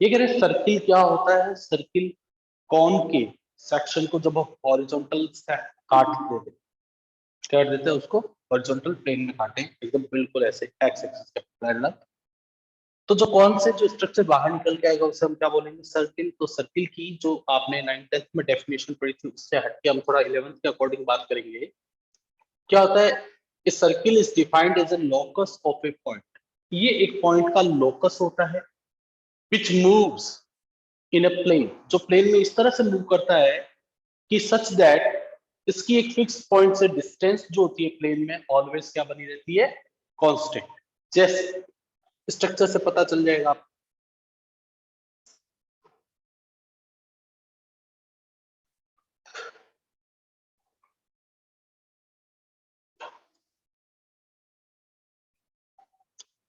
ये कह रहे सर्किल क्या होता है, सर्किल कौन के सेक्शन को जब हॉरिजॉन्टल से काट देते, कर देते हैं उसको हॉरिजॉन्टल प्लेन में काटे एकदम बिल्कुल ऐसे एक्स एक्सिस के पैरेलल, तो जो कौन से जो स्ट्रक्चर बाहर निकल के आएगा उसे हम क्या बोलेंगे, सर्किल। तो सर्किल की जो आपने 9th-10th में डेफिनेशन पढ़ी थी उससे हटके हम थोड़ा 11th के अकॉर्डिंग बात करेंगे। क्या होता है, a circle is defined as a locus of a point. ये एक पॉइंट का लोकस होता है which moves in a plane, जो प्लेन में इस तरह से मूव करता है कि सच दैट इसकी एक फिक्स पॉइंट से डिस्टेंस जो होती है प्लेन में ऑलवेज क्या बनी रहती है, कांस्टेंट। जैसे स्ट्रक्चर से पता चल जाएगा आप।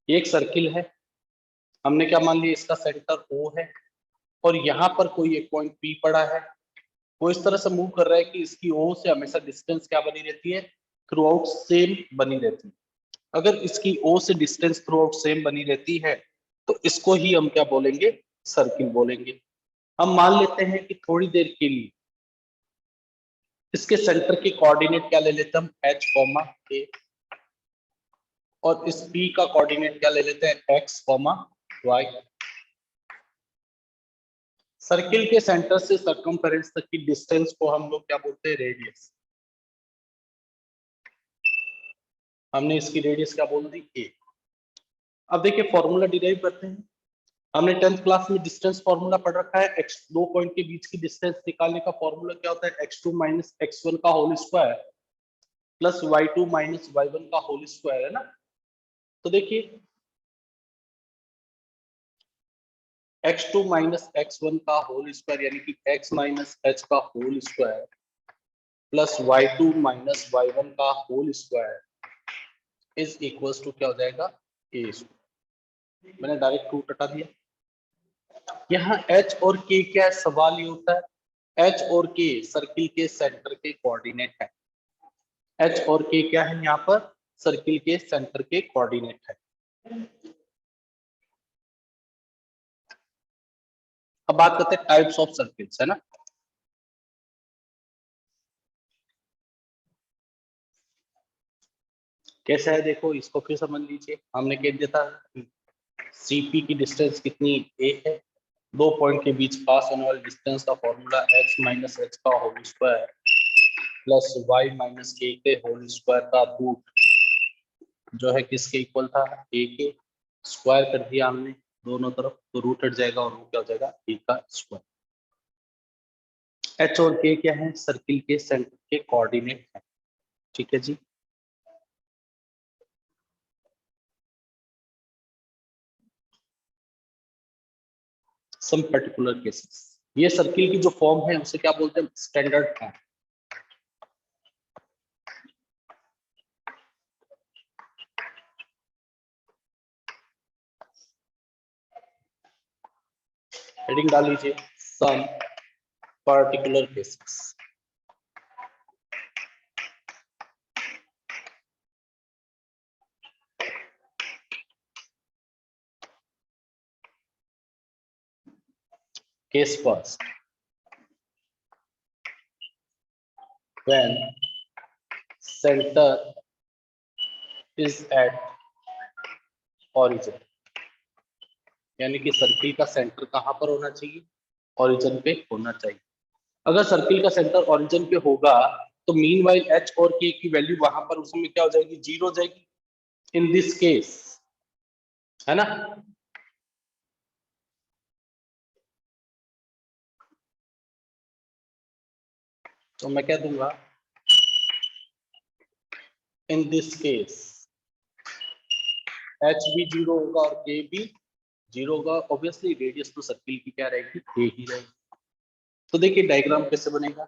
ये एक सर्किल है, हमने क्या मान लिया, इसका सेंटर O है और यहाँ पर कोई एक पॉइंट P पड़ा है, वो इस तरह से मूव कर रहा है कि इसकी O से हमेशा डिस्टेंस क्या बनी रहती है, थ्रू आउट सेम बनी रहती है। अगर इसकी O से डिस्टेंस थ्रू आउट सेम बनी रहती है तो इसको ही हम क्या बोलेंगे, सर्किल बोलेंगे। हम मान लेते हैं कि थोड़ी देर के लिए इसके सेंटर के कोऑर्डिनेट क्या ले लेते हैं हम, H, A, और इस P का कोऑर्डिनेट क्या ले लेते हैं, X, Y। सर्किल के सेंटर से सर्कमफेरेंस तक की डिस्टेंस को हम लोग क्या बोलते हैं, रेडियस। हमने इसकी रेडियस क्या बोल दी, A। अब देखिए फॉर्मूला डिराइव करते हैं। हमने 10th क्लास में डिस्टेंस फॉर्मूला पढ़ रखा है, x दो पॉइंट के बीच की डिस्टेंस निकालने का फॉर्मूला क्या होता है, x2 माइनस x1 का whole square plus y2 minus y1 का होल स्क्वायर, है ना। तो देखिए x2 माइनस x1 का होल स्क्वायर यानी कि x माइनस h का whole square plus y2 minus y1 का whole square is equals to क्या हो जाएगा, a स्क्वायर। मैंने डायरेक्ट रूट हटा दिया। यहाँ h और k क्या है, सवाल ये होता है h और k सर्किल के सेंटर के कोऑर्डिनेट है। h और k क्या है यहाँ पर, सर्किल के सेंटर के कोऑर्डिनेट है। अब बात करते हैं टाइप्स ऑफ सर्किल्स, है ना। कैसा है देखो, इसको फिर समझ लीजिए। हमने कह दिया था सीपी की डिस्टेंस कितनी, a है। दो पॉइंट के बीच पास होने वाली डिस्टेंस का फॉर्मूला x माइनस h का whole square plus y minus k के होल स्क्वायर का रूट जो है किसके इक्वल था, a के। स्क्वायर कर दिया हमने दोनों तरफ, तो रूट हट जाएगा और वो क्या हो जाएगा, a का स्क्वायर। h और k क्या है, सर्किल के सेंटर के कोऑर्डिनेट है। ठीक है जी। सम पर्टिकुलर केसेस, ये सर्किल की जो फॉर्म है उसे क्या बोलते हैं, स्टैंडर्ड फॉर्म। हेडिंग डाल लीजिए, some particular cases. Case first, when center is at origin, यानी कि सर्किल का सेंटर कहां पर होना चाहिए, ओरिजिन पे होना चाहिए। अगर सर्किल का सेंटर ओरिजिन पे होगा तो मीनवाइल h और k की वैल्यू वहां पर उस समय क्या हो जाएगी, जीरो हो जाएगी इन दिस केस, है ना। तो मैं क्या दूंगा, इन दिस केस h भी जीरो होगा और k भी जीरो होगा। ऑब्वियसली रेडियस तो सर्किल की क्या रहेगी, k ही रहेगी। तो देखिए डायग्राम कैसे बनेगा,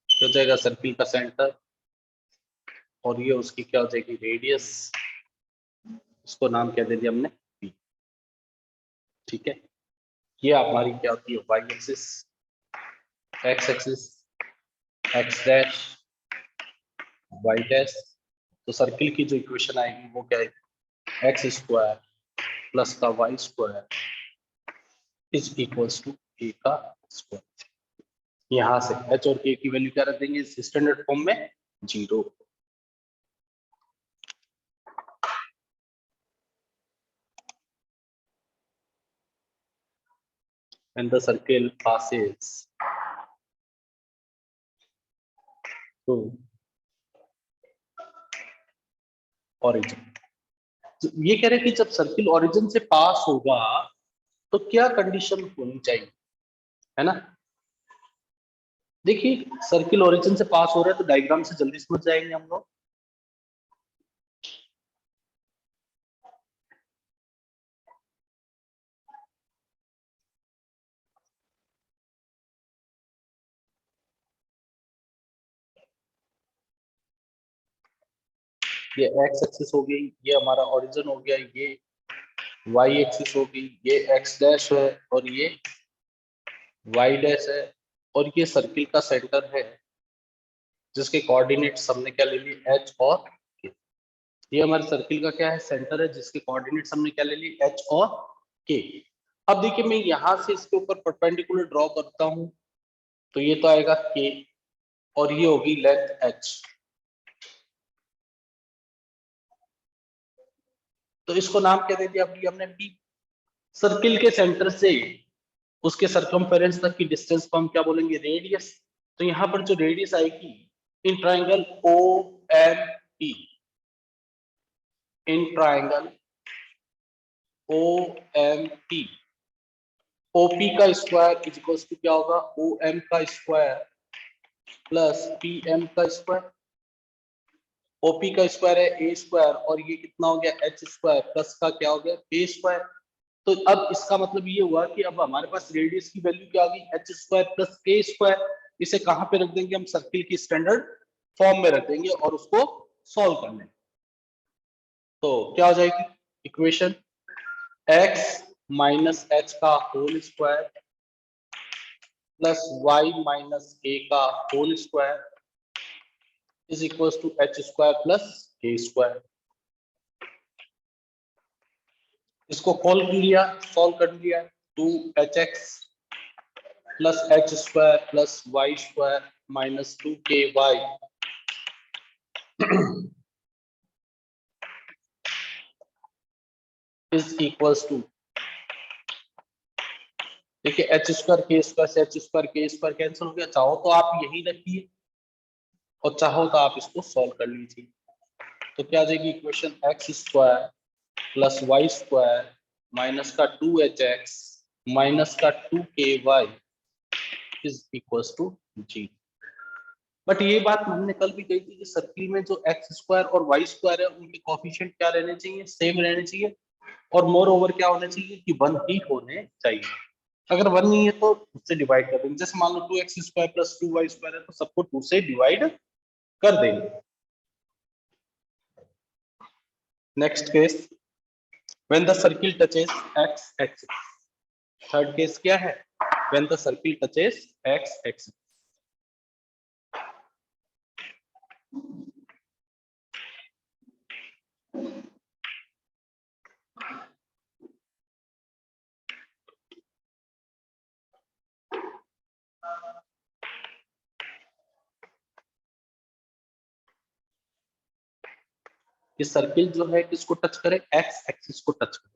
हो जाएगा सर्किल का सेंटर और ये उसकी क्या हो जाएगी, रेडियस। उसको नाम क्या दे दिया हमने, p। ठीक है। ये हमारी क्या होती है Y axis, X axis, X dash, Y dash. तो सर्किल की जो इक्वेशन आएगी वो क्या है, एक्स स्क्वायर प्लस का Y square is equals to A का स्क्वायर। यहाँ से एच और के की वैल्यू क्या रख देंगे स्टैंडर्ड फॉर्म में 0। and the circle passes through origin। तो ये कह रहे हैं कि जब सर्किल ओरिजिन से पास होगा तो क्या कंडीशन होनी चाहिए, है ना। देखिए सर्किल ओरिजिन से पास हो रहा है तो डायग्राम से जल्दी समझ जाएंगे हम लोग। ये एक्स एक्सिस हो गई, ये हमारा ओरिजिन हो गया, ये वाई एक्सिस हो गई, ये एक्स डैश है और ये वाई डैश है, और ये सर्किल का सेंटर है जिसके कोऑर्डिनेट्स हमने क्या ले लिए एच और के। ये हमारे सर्किल का क्या है सेंटर है जिसके कोऑर्डिनेट्स हमने क्या ले लिए एच और के। अब देखिए मैं यहां से इसके ऊपर परपेंडिकुलर ड्रॉ करता हूं तो ये तो आएगा के और ये होगी लेंथ एच। तो इसको नाम क्या दे दिया अभी हमने पी। सर्किल के सेंटर से उसके सरकमफेरेंस तक की डिस्टेंस को हम क्या बोलेंगे रेडियस। तो यहाँ पर जो रेडियस आएगी in triangle O M P, in triangle O M P, OP का स्क्वायर इज इक्वल टू क्या होगा ओ एम का स्क्वायर प्लस पी एम का स्क्वायर। ओपी का स्क्वायर है ए स्क्वायर और ये कितना हो गया एच स्क्वायर प्लस का क्या हो गया ए स्क्वायर। तो अब इसका मतलब ये हुआ कि अब हमारे पास रेडियस की वैल्यू क्या आ गई H square plus K square. इसे कहां पे रख देंगे हम सर्किल की स्टैंडर्ड फॉर्म में रख देंगे और उसको सॉल्व कर लेंगे। तो क्या हो जाएगी इक्वेशन x माइनस एच का whole square plus y minus A का whole square is equal to H square plus K square. इसको कॉल कर लिया सॉल्व कर लिया 2hx plus H square plus Y square minus 2ky is equals to, देखिए H square K square से H square K square cancel हो गया। चाहो तो आप यही रखिए और चाहो तो आप इसको सॉल्व कर लीजिए। तो क्या आ जाएगी equation X square plus Y square minus का 2hx माइनस का 2ky is equals to 0। But ये बात हमने कल भी कही थी कि सर्किल में जो एक्स स्क्वायर और वाई स्क्वायर है उनके कोफिशिएंट क्या रहने चाहिए सेम रहने चाहिए और मोर ओवर क्या होना चाहिए कि 1 ही होने चाहिए। अगर 1 नहीं है तो उससे डिवाइड कर देंगे। जैसे मान लो 2x square plus 2y square है तो सबको 2 से डिवाइड कर देंगे। Next case when the circle touches x axis. Third case क्या है when the circle touches x axis. कि सर्किल जो है किसको टच करे x एक्सिस को टच करे।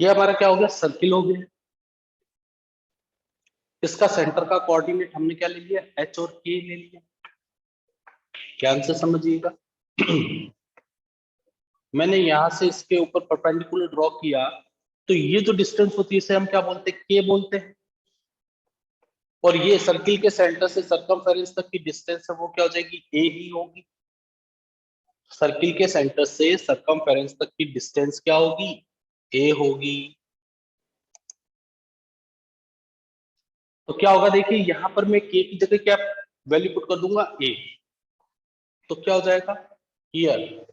ये हमारा क्या हो गया सर्किल हो गया। इसका सेंटर का कोऑर्डिनेट हमने क्या ले लिया h और k ले लिया। ध्यान से समझिएगा मैंने यहां से इसके ऊपर परपेंडिकुलर ड्रॉ किया तो ये जो डिस्टेंस होती है इसे हम क्या बोलते हैं, के बोलते हैं। और ये सर्किल के सेंटर से सरकमफेरेंस तक की डिस्टेंस है वो क्या हो जाएगी, ए ही होगी। सर्किल के सेंटर से सरकमफेरेंस तक की डिस्टेंस क्या होगी, ए होगी। तो क्या होगा, देखिए यहां पर मैं के की जगह क्या वैल्यू पुट कर दूंगा, ए। तो क्या हो जाएगा, हियर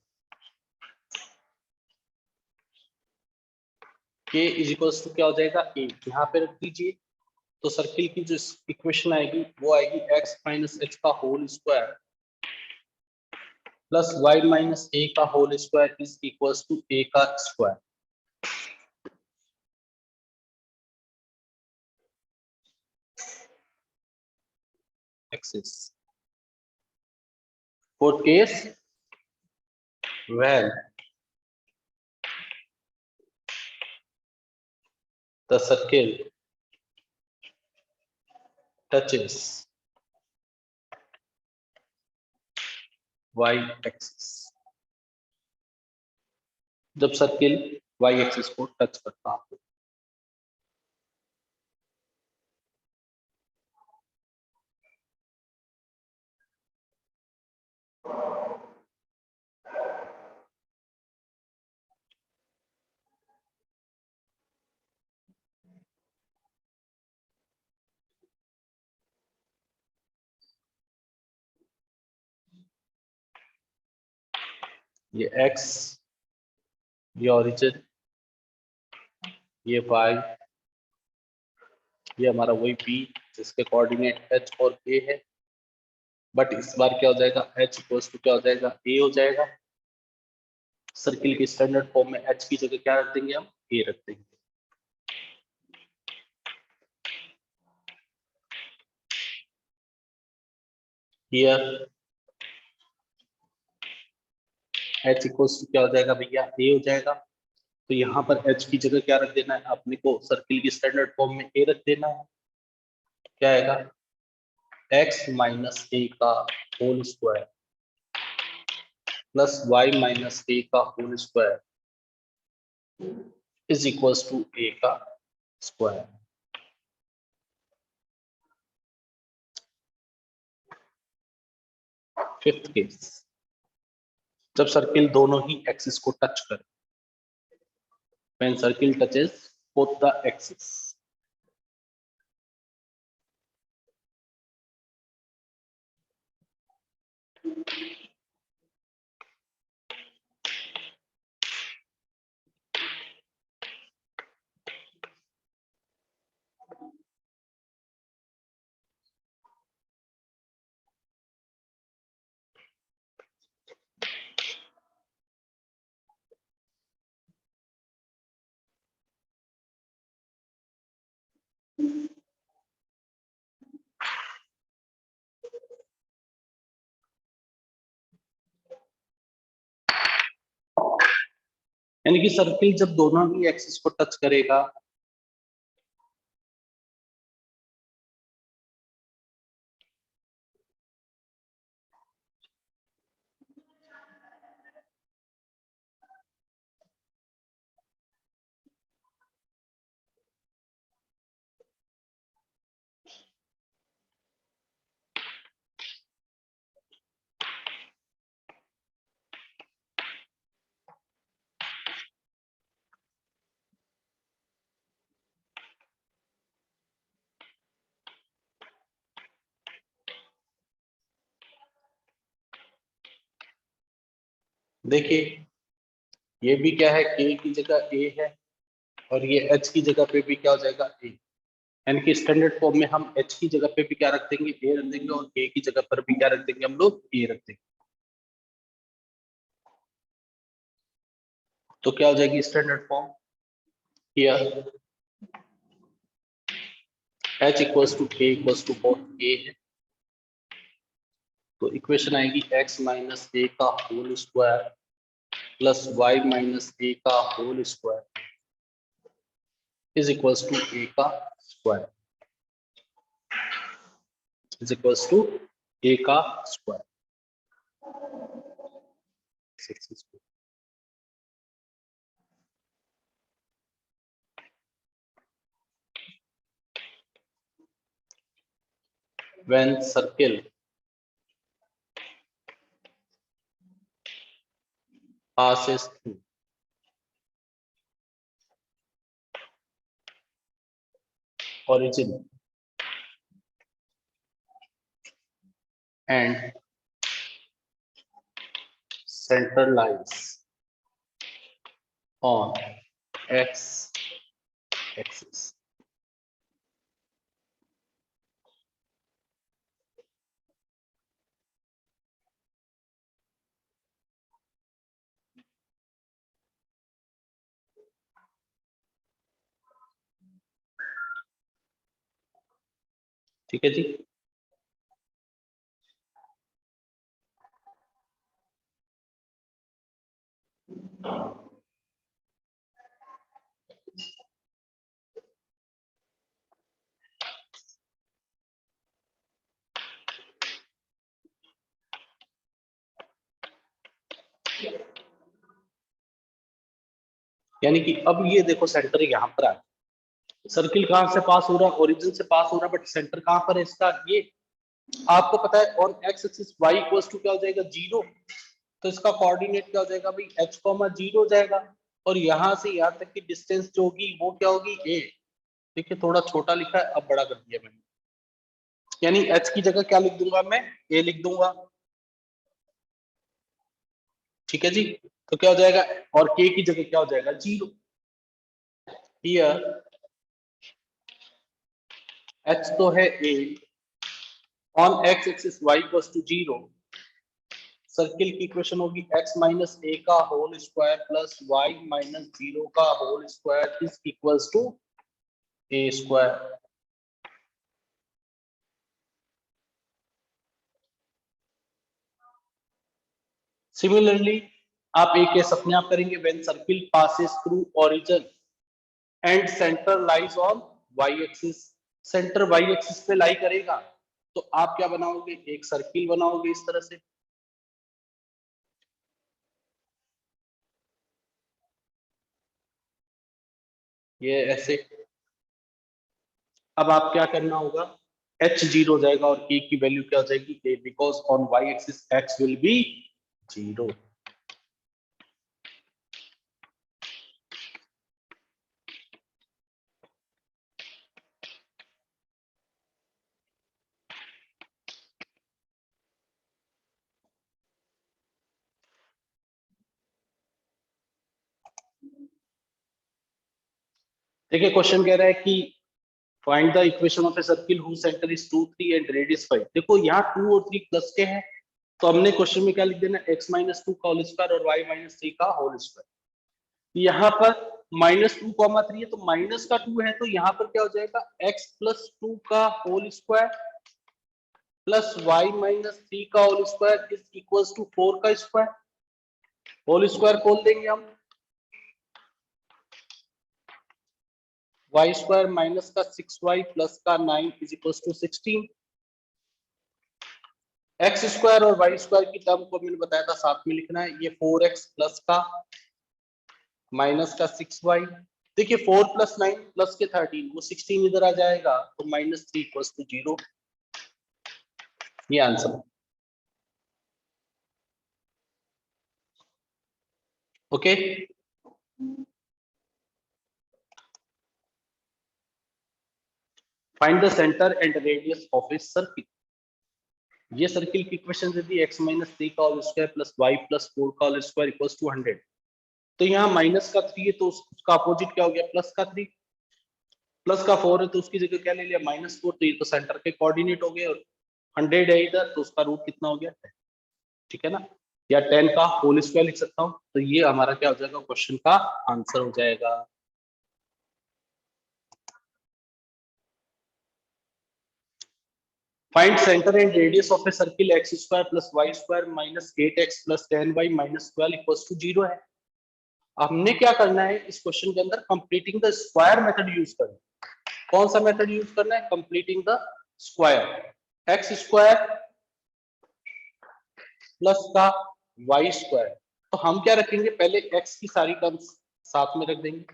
के इज इक्वल टू क्या हो जाएगा, ए। यहाँ पे रख दीजिए। तो सर्किल की जो इक्वेशन आएगी वो आएगी x माइनस एच का whole square plus y minus A का whole square is equal to A का square. Axis for case when the circle touches y axis, जब सर्किल y एक्सिस को टच करता है। ये x, ये ओरिजिन, ये y, ये हमारा वही p जिसके कोऑर्डिनेट h और k है। बट इस बार क्या हो जाएगा, h इक्वल्स टू क्या हो जाएगा, a हो जाएगा। सर्किल की स्टैंडर्ड फॉर्म में h की जगह क्या रख देंगे, हम a रख देंगे। हियर h इक्वल्स टू क्या हो जाएगा भैया, a हो जाएगा। तो यहाँ पर h की जगह क्या रख देना है, अपने को सर्किल की स्टैंडर्ड फॉर्म में a रख देना है। क्या आएगा, x माइनस ए का whole square plus y minus A का whole square is equals to a का स्क्वायर। फिफ्थ केस, जब सर्किल दोनों ही एक्सिस को टच करे, when circle touches both the axis. यानी कि सर्किल जब दोनों ही एक्सिस को टच करेगा, देखिए ये भी क्या है, k की जगह a है और ये h की जगह पे भी क्या हो जाएगा, a। यानी कि स्टैंडर्ड फॉर्म में हम h की जगह पे भी क्या रख देंगे, a रख देंगे, और k की जगह पर भी क्या रख देंगे, हम लोग a रख देंगे। तो क्या हो जाएगी standard form, here h equals to k equals to both a है। तो इक्वेशन आएगी x माइनस ए का whole square plus y minus A का whole square is equals to a का square, is equals to a का square. when circle passes through origin and center lies on x axis. ठीक है जी। यानी कि अब ये देखो सेंटर यहाँ पर आ, सर्किल कहां से पास हो रहा है, ओरिजिन से पास हो रहा है, बट सेंटर कहां पर है इसका, ये आपको पता है। On X axis y equals to क्या हो जाएगा, 0। तो इसका कोऑर्डिनेट क्या हो जाएगा भाई, h, 0 हो जाएगा। और यहां से यहां तक की डिस्टेंस जो होगी वो क्या होगी, a। ठीक है, थोड़ा छोटा लिखा है, अब बड़ा कर दिया मैंने। यानी h की जगह क्या लिख दूंगा मैं, a लिख दूंगा। ठीक है जी। तो क्या हो जाएगा, और k की जगह क्या हो जाएगा, 0। हियर h तो है a, on x axis y equals to 0। Circle की इक्वेशन होगी x माइनस a का whole square plus y minus 0 का whole square is equals to a square. Similarly आप एक केस अपने आप करेंगे, when circle passes through origin and centre lies on y axis. Centre y axis पे lie करेगा, तो आप क्या बनाओगे, एक सर्किल बनाओगे इस तरह से। ये ऐसे। अब आप क्या करना होगा, h 0 हो जाएगा और k की वैल्यू क्या हो जाएगी, a, because on y axis x will be 0। देखिए क्वेश्चन कह रहा है कि find the equation of a circle who centre is 2, 3 and radius 5। देखो यहाँ 2 और 3 प्लस के हैं, तो हमने क्वेश्चन में क्या लिख देना, x माइनस 2 का होल स्क्वायर और y माइनस 3 का होल स्क्वायर। यहाँ पर माइनस 2 कॉमा 3 है, तो माइनस का 2 है, तो यहाँ पर क्या हो जाएगा, x प्लस 2 का whole square plus y minus 3 का whole square is equals to 4 का स्क्वायर। होल स्क्वायर खोल देंगे हम, y स्क्वायर माइनस का 6y प्लस का 9 is equals to 16। X square और वाई स्क्वायर की टर्म को मैंने बताया था साथ में लिखना है, ये 4x प्लस का माइनस का 6y। देखिए 4 प्लस 9 प्लस के 13, वो 16 इधर आ जाएगा, तो माइनस 3 इक्वल्स टू 0। ये answer. Okay, find the centre and radius of a circle. ये सर्किल की इक्वेशन दे दी, x माइनस 3 का whole square plus y plus 4 का होल स्क्वायर इक्वल्स टू 100। तो यहाँ माइनस का 3 है, तो उसका अपोजिट क्या हो गया, प्लस का 3। प्लस का 4 है, तो उसकी जगह क्या ले लिया, -4। तो ये तो सेंटर के कोऑर्डिनेट हो गए, और 100 है इधर, तो उसका रूट कितना हो गया, 10। ठीक है ना, या 10 का होल स्क्वायर लिख सकता हूँ। तो ये हमारा क्या हो जाएगा, क्वेश्चन का आंसर हो जाएगा। Find centre and radius of a circle x square plus Y square minus 8x plus 10y minus 12 equals to 0 है। हमने क्या करना है इस क्वेश्चन के अंदर, completing the square method use करना है। कौन सा मेथड यूज करना है, completing the square. X square plus का वाई स्क्वायर, तो हम क्या रखेंगे, पहले एक्स की सारी टर्म्स साथ में रख देंगे।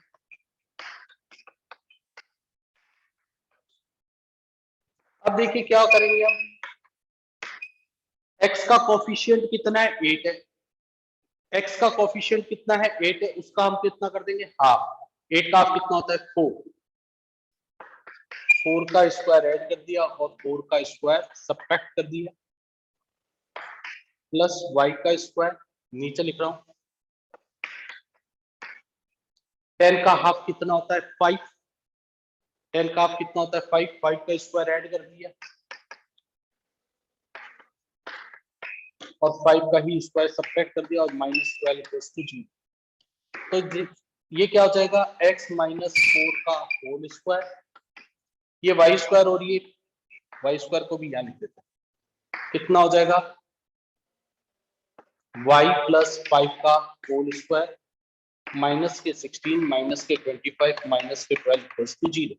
अब देखिए क्या करेंगे हम, x का कोफिशिएंट कितना है 8 है, x का कोफिशिएंट कितना है 8 है, उसका हम कितना कर देंगे हाफ, 8 का हाफ कितना होता है 4, 4 का स्क्वायर ऐड कर दिया और 4 का स्क्वायर सब्ट्रैक्ट कर दिया, प्लस y का स्क्वायर, नीचे लिख रहा हूं 10 का हाफ कितना होता है 5, 10 का हाफ कितना होता है 5, 5 का स्क्वायर ऐड कर दिया और 5 का ही स्क्वायर सब्ट्रैक्ट कर दिया और -12 इक्वल्स टू 0। तो ये क्या हो जाएगा x माइनस 4 का होल स्क्वायर, ये वाई स्क्वायर और ये वाई स्क्वायर को भी यहाँ लिख देते हैं, कितना हो जाएगा y प्लस 5 का होल स्क्वायर माइनस के 16 माइनस के 25 माइनस के 12 इक्वल्स टू 0।